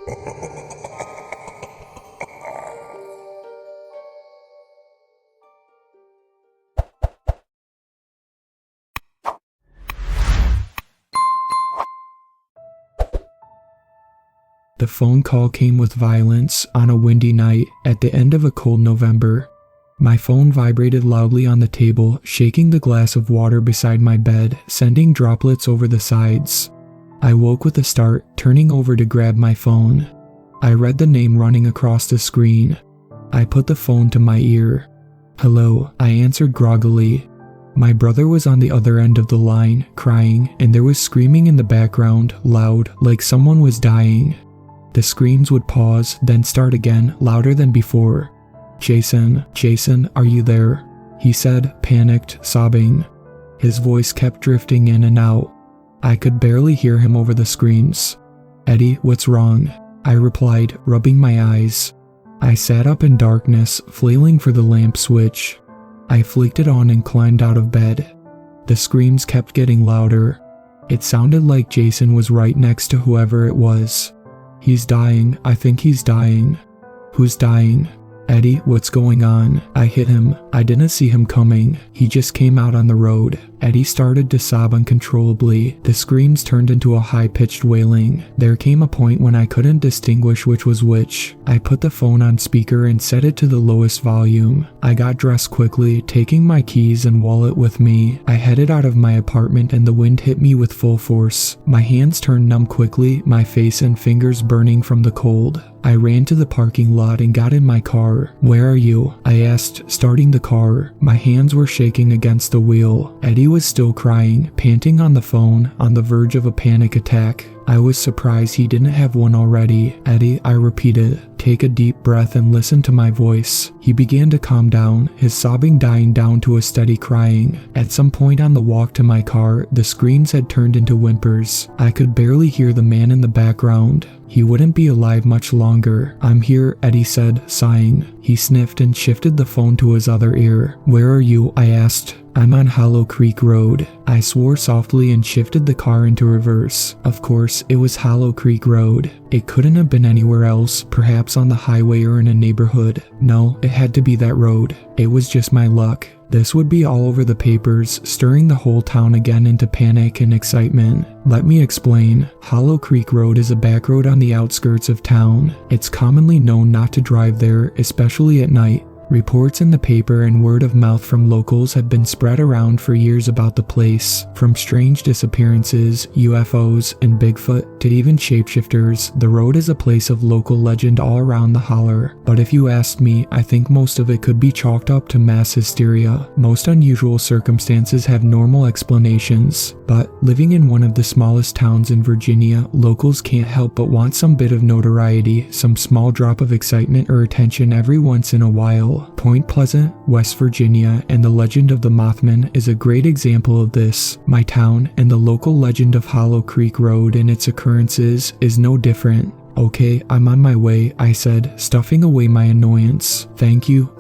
The phone call came with violence on a windy night at the end of a cold November. My phone vibrated loudly on the table, shaking the glass of water beside my bed, sending droplets over the sides. I woke with a start, turning over to grab my phone. I read the name running across the screen. I put the phone to my ear. "Hello," I answered groggily. My brother was on the other end of the line, crying, and there was screaming in the background, loud, like someone was dying. The screams would pause, then start again, louder than before. Jason, are you there?" he said, panicked, sobbing. His voice kept drifting in and out. I could barely hear him over the screams. "Eddie, what's wrong?" I replied, rubbing my eyes. I sat up in darkness, flailing for the lamp switch. I flicked it on and climbed out of bed. The screams kept getting louder. It sounded like Jason was right next to whoever it was. "He's dying, I think he's dying." "Who's dying?" "Eddie, what's going on?" I hit him. I didn't see him coming. He just came out on the road. Eddie started to sob uncontrollably. The screams turned into a high-pitched wailing. There came a point when I couldn't distinguish which was which. I put the phone on speaker and set it to the lowest volume. I got dressed quickly, taking my keys and wallet with me. I headed out of my apartment and the wind hit me with full force. My hands turned numb quickly, my face and fingers burning from the cold. I ran to the parking lot and got in my car. "Where are you?" I asked, starting the car. My hands were shaking against the wheel. Eddie was still crying, panting on the phone, on the verge of a panic attack. I was surprised he didn't have one already. "Eddie," I repeated, "take a deep breath and listen to my voice." He began to calm down, his sobbing dying down to a steady crying. At some point on the walk to my car, the screams had turned into whimpers. I could barely hear the man in the background. He wouldn't be alive much longer. "I'm here," Eddie said, sighing. He sniffed and shifted the phone to his other ear. "Where are you?" I asked. "I'm on Hollow Creek Road." I swore softly and shifted the car into reverse. Of course, it was Hollow Creek Road. It couldn't have been anywhere else, perhaps on the highway or in a neighborhood. No, it had to be that road. It was just my luck. This would be all over the papers, stirring the whole town again into panic and excitement. Let me explain. Hollow Creek Road is a back road on the outskirts of town. It's commonly known not to drive there, especially at night. Reports in the paper and word of mouth from locals have been spread around for years about the place. From strange disappearances, UFOs, and Bigfoot, to even shapeshifters, the road is a place of local legend all around the holler. But if you asked me, I think most of it could be chalked up to mass hysteria. Most unusual circumstances have normal explanations. But living in one of the smallest towns in Virginia, locals can't help but want some bit of notoriety, some small drop of excitement or attention every once in a while. Point Pleasant, West Virginia, and the legend of the Mothman is a great example of this. My town and the local legend of Hollow Creek Road and its occurrences is no different. "Okay, I'm on my way," I said, stuffing away my annoyance. Thank you,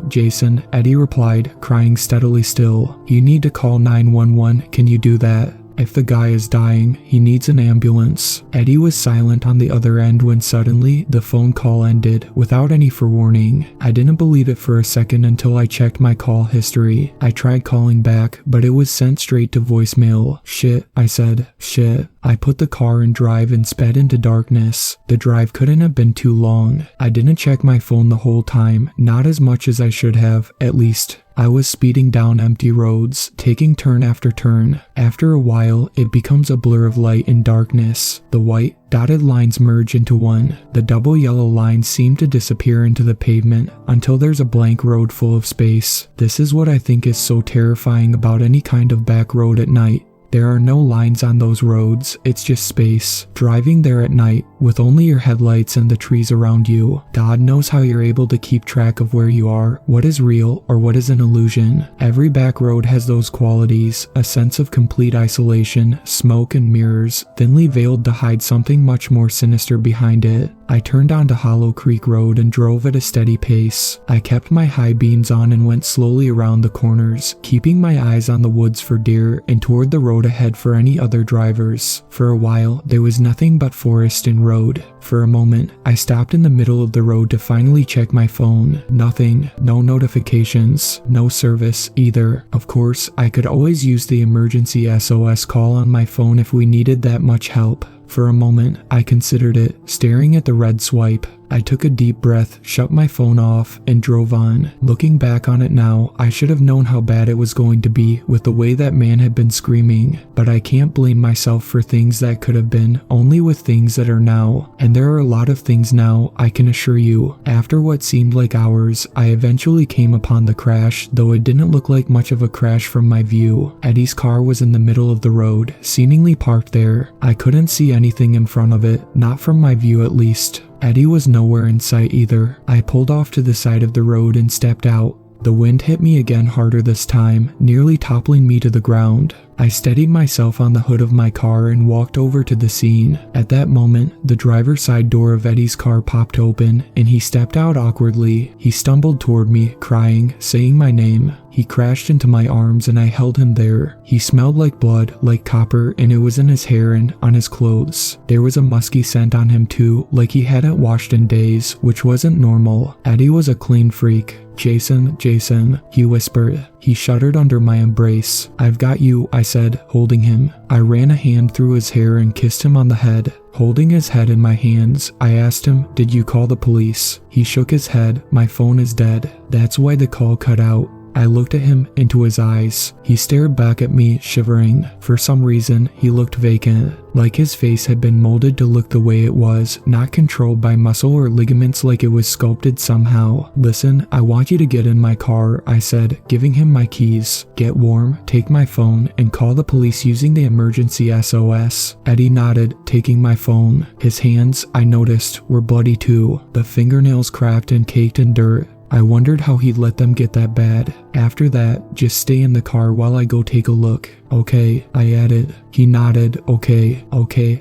Jason," Eddie replied, crying steadily still. "You need to call 911, can you do that? If the guy is dying, he needs an ambulance." Eddie was silent on the other end when suddenly the phone call ended, without any forewarning. I didn't believe it for a second until I checked my call history. I tried calling back, but it was sent straight to voicemail. "Shit," I said. "Shit." I put the car in drive and sped into darkness. The drive couldn't have been too long. I didn't check my phone the whole time, not as much as I should have, at least. I was speeding down empty roads, taking turn after turn. After a while, it becomes a blur of light and darkness. The white, dotted lines merge into one. The double yellow lines seem to disappear into the pavement until there's a blank road full of space. This is what I think is so terrifying about any kind of back road at night. There are no lines on those roads, it's just space. Driving there at night, with only your headlights and the trees around you, God knows how you're able to keep track of where you are, what is real, or what is an illusion. Every back road has those qualities, a sense of complete isolation, smoke and mirrors, thinly veiled to hide something much more sinister behind it. I turned onto Hollow Creek Road and drove at a steady pace. I kept my high beams on and went slowly around the corners, keeping my eyes on the woods for deer and toward the road ahead for any other drivers. For a while, there was nothing but forest and road. For a moment, I stopped in the middle of the road to finally check my phone. Nothing, no notifications, no service either. Of course, I could always use the emergency SOS call on my phone if we needed that much help. For a moment, I considered it, staring at the red swipe. I took a deep breath, shut my phone off, and drove on. Looking back on it now, I should have known how bad it was going to be with the way that man had been screaming. But I can't blame myself for things that could have been, only with things that are now. And there are a lot of things now, I can assure you. After what seemed like hours, I eventually came upon the crash, though it didn't look like much of a crash from my view. Eddie's car was in the middle of the road, seemingly parked there. I couldn't see anything in front of it, not from my view at least. Eddie was nowhere in sight either. I pulled off to the side of the road and stepped out. The wind hit me again harder this time, nearly toppling me to the ground. I steadied myself on the hood of my car and walked over to the scene. At that moment, the driver's side door of Eddie's car popped open, and he stepped out awkwardly. He stumbled toward me, crying, saying my name. He crashed into my arms and I held him there. He smelled like blood, like copper, and it was in his hair and on his clothes. There was a musky scent on him too, like he hadn't washed in days, which wasn't normal. Eddie was a clean freak. Jason, Jason, he whispered. He shuddered under my embrace. I've got you, I said, holding him. I ran a hand through his hair and kissed him on the head. Holding his head in my hands, I asked him, did you call the police? He shook his head. My phone is dead. That's why the call cut out. I looked at him, into his eyes. He stared back at me, shivering. For some reason, he looked vacant, like his face had been molded to look the way it was, not controlled by muscle or ligaments, like it was sculpted somehow. Listen, I want you to get in my car, I said, giving him my keys. Get warm, take my phone, and call the police using the emergency SOS. Eddie nodded, taking my phone. His hands, I noticed, were bloody too, the fingernails cracked and caked in dirt. I wondered how he'd let them get that bad. After that, just stay in the car while I go take a look. Okay, I added. He nodded. Okay,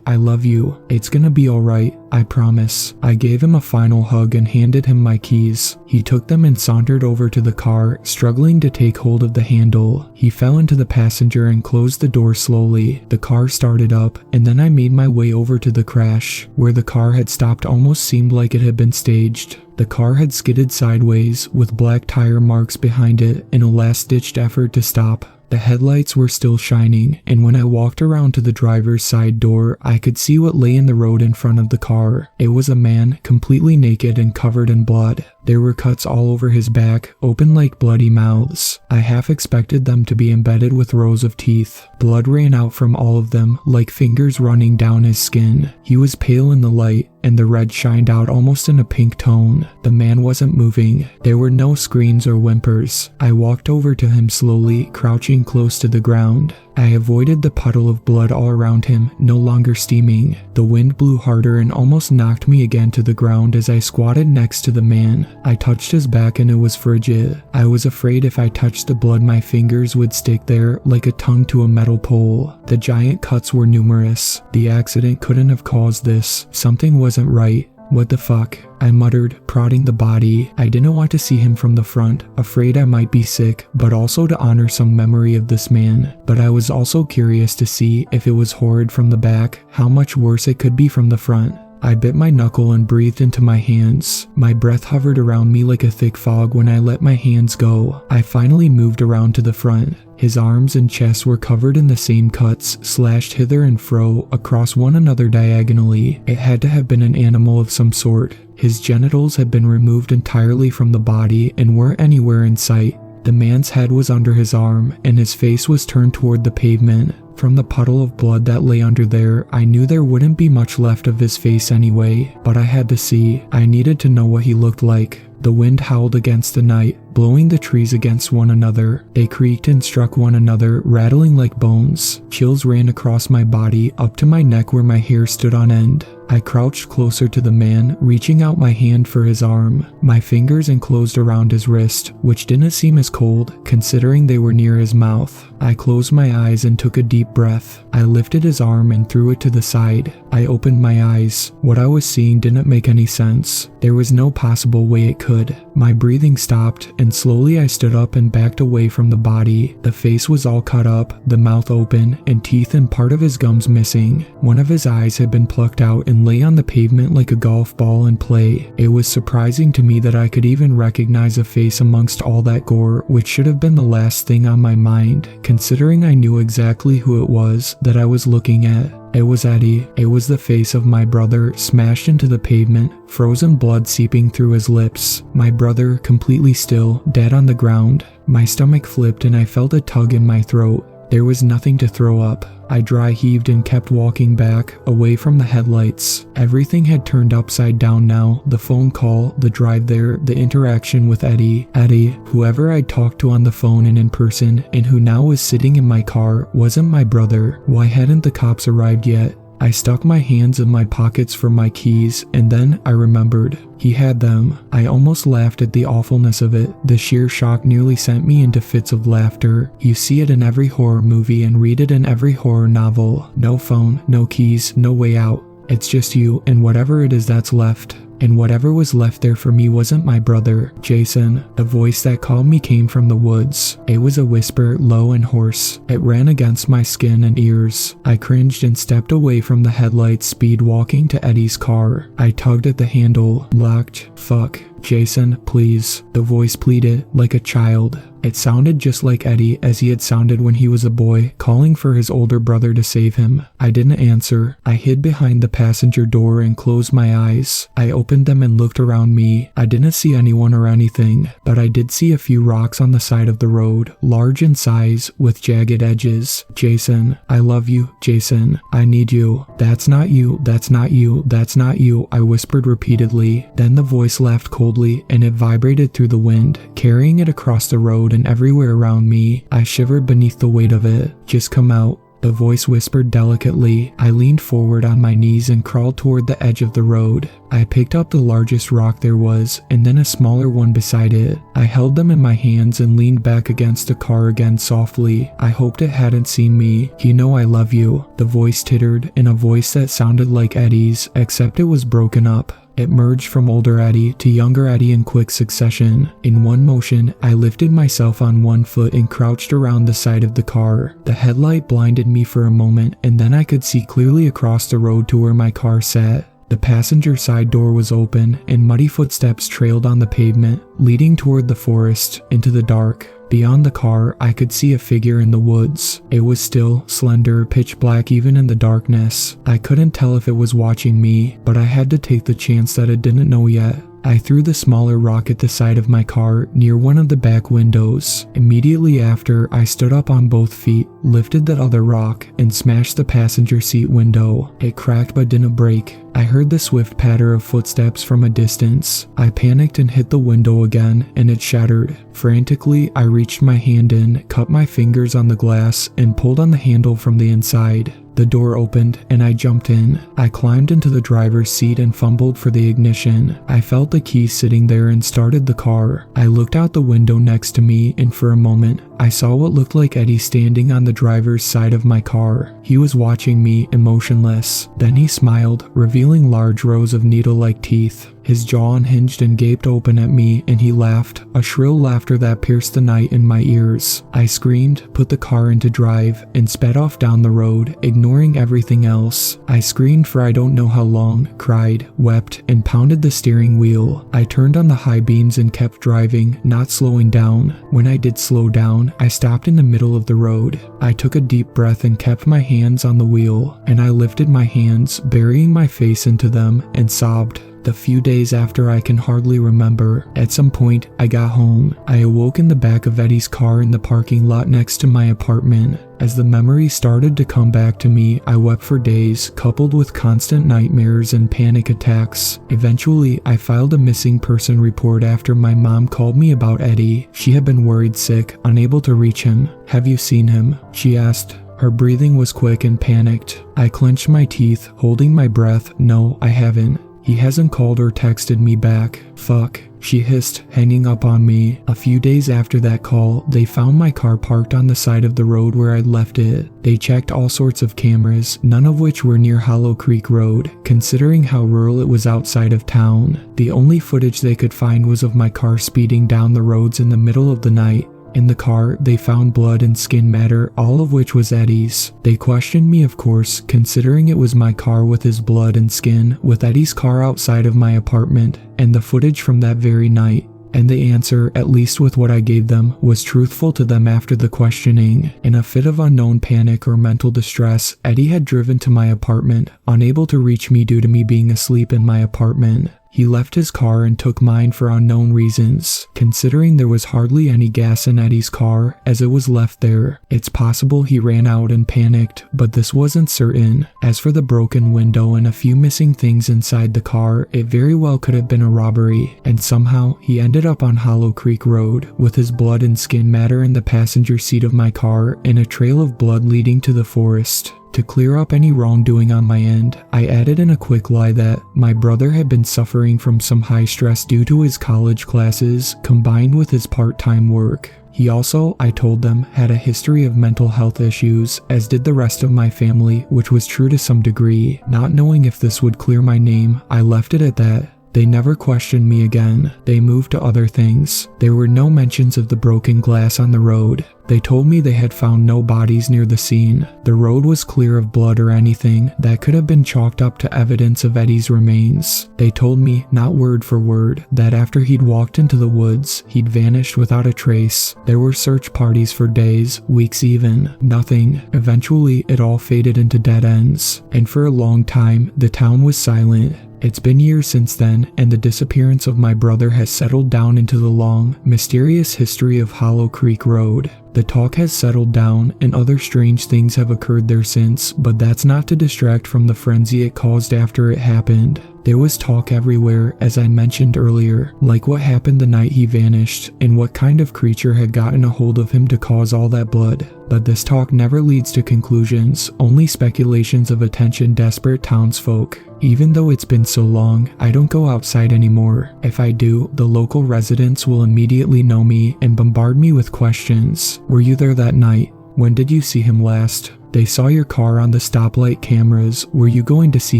I love you. It's gonna be alright, I promise. I gave him a final hug and handed him my keys. He took them and sauntered over to the car, struggling to take hold of the handle. He fell into the passenger and closed the door slowly. The car started up, and then I made my way over to the crash. Where the car had stopped almost seemed like it had been staged. The car had skidded sideways, with black tire marks behind it in a last-ditched effort to stop. The headlights were still shining, and when I walked around to the driver's side door, I could see what lay in the road in front of the car. It was a man, completely naked and covered in blood. There were cuts all over his back, open like bloody mouths. I half expected them to be embedded with rows of teeth. Blood ran out from all of them, like fingers running down his skin. He was pale in the light, and the red shined out almost in a pink tone. The man wasn't moving. There were no screams or whimpers. I walked over to him slowly, crouching close to the ground. I avoided the puddle of blood all around him, no longer steaming. The wind blew harder and almost knocked me again to the ground as I squatted next to the man. I touched his back and it was frigid. I was afraid if I touched the blood my fingers would stick there like a tongue to a metal pole. The giant cuts were numerous. The accident couldn't have caused this. Something wasn't right. What the fuck? I muttered, prodding the body. I didn't want to see him from the front, afraid I might be sick, but also to honor some memory of this man. But I was also curious to see if it was horrid from the back, how much worse it could be from the front. I bit my knuckle and breathed into my hands. My breath hovered around me like a thick fog when I let my hands go. I finally moved around to the front. His arms and chest were covered in the same cuts, slashed hither and fro across one another diagonally. It had to have been an animal of some sort. His genitals had been removed entirely from the body and weren't anywhere in sight. The man's head was under his arm, and his face was turned toward the pavement. From the puddle of blood that lay under there, I knew there wouldn't be much left of his face anyway, but I had to see. I needed to know what he looked like. The wind howled against the night, blowing the trees against one another. They creaked and struck one another, rattling like bones. Chills ran across my body, up to my neck where my hair stood on end. I crouched closer to the man, reaching out my hand for his arm. My fingers enclosed around his wrist, which didn't seem as cold, considering they were near his mouth. I closed my eyes and took a deep breath. I lifted his arm and threw it to the side. I opened my eyes. What I was seeing didn't make any sense. There was no possible way it could. My breathing stopped, and slowly I stood up and backed away from the body. The face was all cut up, the mouth open, and teeth and part of his gums missing. One of his eyes had been plucked out and lay on the pavement like a golf ball in play. It was surprising to me that I could even recognize a face amongst all that gore, which should have been the last thing on my mind, considering I knew exactly who it was that I was looking at. It was Eddie. It was the face of my brother, smashed into the pavement, frozen blood seeping through his lips. My brother, completely still, dead on the ground. My stomach flipped and I felt a tug in my throat. There was nothing to throw up. I dry heaved and kept walking back, away from the headlights. Everything had turned upside down now. The phone call, the drive there, the interaction with Eddie. Eddie, whoever I'd talked to on the phone and in person, and who now was sitting in my car, wasn't my brother. Why hadn't the cops arrived yet? I stuck my hands in my pockets for my keys, and then I remembered. He had them. I almost laughed at the awfulness of it. The sheer shock nearly sent me into fits of laughter. You see it in every horror movie and read it in every horror novel. No phone, no keys, no way out. It's just you and whatever it is that's left. And whatever was left there for me wasn't my brother, Jason. The voice that called me came from the woods. It was a whisper, low and hoarse. It ran against my skin and ears. I cringed and stepped away from the headlights, speed walking to Eddie's car. I tugged at the handle, locked. Fuck. Jason, please. The voice pleaded, like a child. It sounded just like Eddie as he had sounded when he was a boy, calling for his older brother to save him. I didn't answer. I hid behind the passenger door and closed my eyes. I opened them and looked around me. I didn't see anyone or anything, but I did see a few rocks on the side of the road, large in size, with jagged edges. Jason, I love you, Jason. I need you. That's not you, that's not you, that's not you, I whispered repeatedly. Then the voice laughed coldly, and it vibrated through the wind, carrying it across the road and everywhere around me. I shivered beneath the weight of it. Just come out. The voice whispered delicately. I leaned forward on my knees and crawled toward the edge of the road. I picked up the largest rock there was, and then a smaller one beside it. I held them in my hands and leaned back against the car again softly. I hoped it hadn't seen me. You know I love you. The voice tittered, in a voice that sounded like Eddie's, except it was broken up. It merged from older Eddie to younger Eddie in quick succession. In one motion, I lifted myself on one foot and crouched around the side of the car. The headlight blinded me for a moment, and then I could see clearly across the road to where my car sat. The passenger side door was open, and muddy footsteps trailed on the pavement, leading toward the forest, into the dark. Beyond the car, I could see a figure in the woods. It was still, slender, pitch black even in the darkness. I couldn't tell if it was watching me, but I had to take the chance that it didn't know yet. I threw the smaller rock at the side of my car, near one of the back windows. Immediately after, I stood up on both feet, lifted that other rock, and smashed the passenger seat window. It cracked but didn't break. I heard the swift patter of footsteps from a distance. I panicked and hit the window again, and it shattered. Frantically, I reached my hand in, cut my fingers on the glass, and pulled on the handle from the inside. The door opened, and I jumped in. I climbed into the driver's seat and fumbled for the ignition. I felt the key sitting there and started the car. I looked out the window next to me, and for a moment, I saw what looked like Eddie standing on the driver's side of my car. He was watching me, emotionless. Then he smiled, revealing large rows of needle-like teeth. His jaw unhinged and gaped open at me, and he laughed, a shrill laughter that pierced the night in my ears. I screamed, put the car into drive, and sped off down the road, ignoring everything else. I screamed for I don't know how long, cried, wept, and pounded the steering wheel. I turned on the high beams and kept driving, not slowing down. When I did slow down, I stopped in the middle of the road. I took a deep breath and kept my hands on the wheel, and I lifted my hands, burying my face into them, and sobbed. the few days after I can hardly remember. At some point, I got home. I awoke in the back of Eddie's car in the parking lot next to my apartment. As the memory started to come back to me, I wept for days, coupled with constant nightmares and panic attacks. Eventually, I filed a missing person report after my mom called me about Eddie. She had been worried sick, unable to reach him. "Have you seen him?" she asked. Her breathing was quick and panicked. I clenched my teeth, holding my breath. "No, I haven't. He hasn't called or texted me back. Fuck," she hissed, hanging up on me. A few days after that call, they found my car parked on the side of the road where I'd left it. They checked all sorts of cameras, none of which were near Hollow Creek Road, considering how rural it was outside of town. The only footage they could find was of my car speeding down the roads in the middle of the night. In the car, they found blood and skin matter, all of which was Eddie's. They questioned me, of course, considering it was my car with his blood and skin, with Eddie's car outside of my apartment, and the footage from that very night. And the answer, at least with what I gave them, was truthful to them after the questioning. In a fit of unknown panic or mental distress, Eddie had driven to my apartment, unable to reach me due to me being asleep in my apartment. He left his car and took mine for unknown reasons. Considering there was hardly any gas in Eddie's car, as it was left there, it's possible he ran out and panicked, but this wasn't certain. As for the broken window and a few missing things inside the car, it very well could have been a robbery, and somehow he ended up on Hollow Creek Road, with his blood and skin matter in the passenger seat of my car and a trail of blood leading to the forest. To clear up any wrongdoing on my end, I added in a quick lie that my brother had been suffering from some high stress due to his college classes, combined with his part-time work. He also, I told them, had a history of mental health issues, as did the rest of my family, which was true to some degree. Not knowing if this would clear my name, I left it at that. They never questioned me again. They moved to other things. There were no mentions of the broken glass on the road. They told me they had found no bodies near the scene. The road was clear of blood or anything that could have been chalked up to evidence of Eddie's remains. They told me, not word for word, that after he'd walked into the woods, he'd vanished without a trace. There were search parties for days, weeks even. Nothing. Eventually, it all faded into dead ends. And for a long time, the town was silent. It's been years since then, and the disappearance of my brother has settled down into the long, mysterious history of Hollow Creek Road. The talk has settled down, and other strange things have occurred there since, but that's not to distract from the frenzy it caused after it happened. There was talk everywhere, as I mentioned earlier, like what happened the night he vanished, and what kind of creature had gotten a hold of him to cause all that blood. But this talk never leads to conclusions, only speculations of attention-desperate townsfolk. Even though it's been so long, I don't go outside anymore. If I do, the local residents will immediately know me and bombard me with questions. Were you there that night? When did you see him last? They saw your car on the stoplight cameras. Were you going to see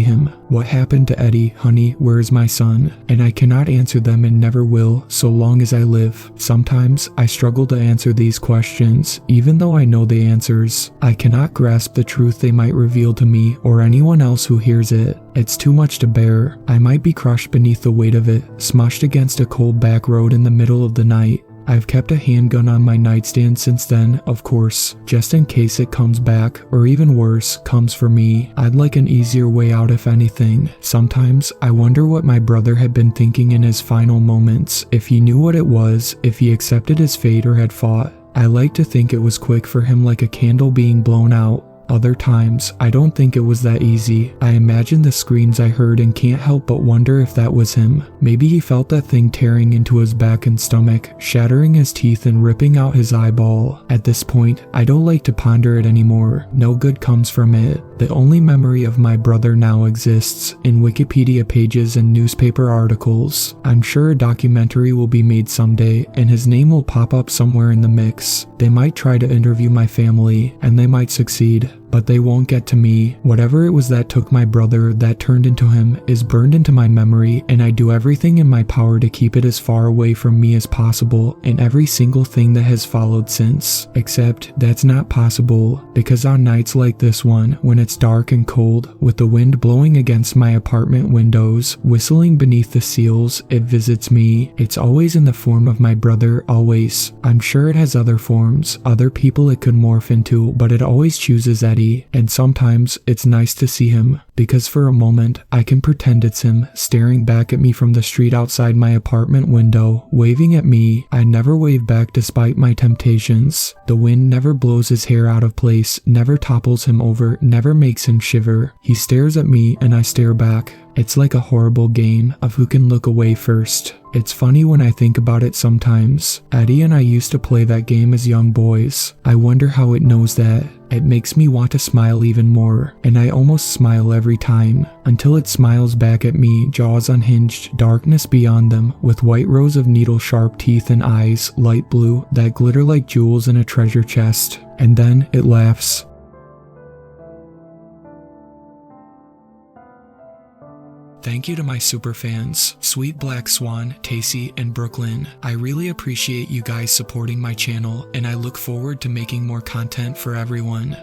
him? What happened to Eddie? Honey, where is my son? And I cannot answer them and never will, so long as I live. Sometimes, I struggle to answer these questions, even though I know the answers. I cannot grasp the truth they might reveal to me or anyone else who hears it. It's too much to bear. I might be crushed beneath the weight of it, smushed against a cold back road in the middle of the night. I've kept a handgun on my nightstand since then, of course, just in case it comes back, or even worse, comes for me. I'd like an easier way out if anything. Sometimes, I wonder what my brother had been thinking in his final moments, if he knew what it was, if he accepted his fate or had fought. I like to think it was quick for him, like a candle being blown out. Other times, I don't think it was that easy. I imagine the screams I heard and can't help but wonder if that was him. Maybe he felt that thing tearing into his back and stomach, shattering his teeth and ripping out his eyeball. At this point, I don't like to ponder it anymore. No good comes from it. The only memory of my brother now exists in Wikipedia pages and newspaper articles. I'm sure a documentary will be made someday, and his name will pop up somewhere in the mix. They might try to interview my family, and they might succeed. But they won't get to me. Whatever it was that took my brother, that turned into him, is burned into my memory, and I do everything in my power to keep it as far away from me as possible, and every single thing that has followed since. Except, that's not possible, because on nights like this one, when it's it's dark and cold, with the wind blowing against my apartment windows, whistling beneath the seals, it visits me. It's always in the form of my brother, always. I'm sure it has other forms, other people it could morph into, but it always chooses Eddie, and sometimes it's nice to see him, because for a moment, I can pretend it's him, staring back at me from the street outside my apartment window, waving at me. I never wave back despite my temptations. The wind never blows his hair out of place, never topples him over, never makes him shiver. He stares at me and I stare back. It's like a horrible game of who can look away first. It's funny when I think about it sometimes. Eddie and I used to play that game as young boys. I wonder how it knows that. It makes me want to smile even more, and I almost smile every time, until it smiles back at me, jaws unhinged, darkness beyond them, with white rows of needle-sharp teeth and eyes, light blue, that glitter like jewels in a treasure chest. And then it laughs. Thank you to my superfans, Sweet Black Swan, Tacy, and Brooklyn. I really appreciate you guys supporting my channel, and I look forward to making more content for everyone.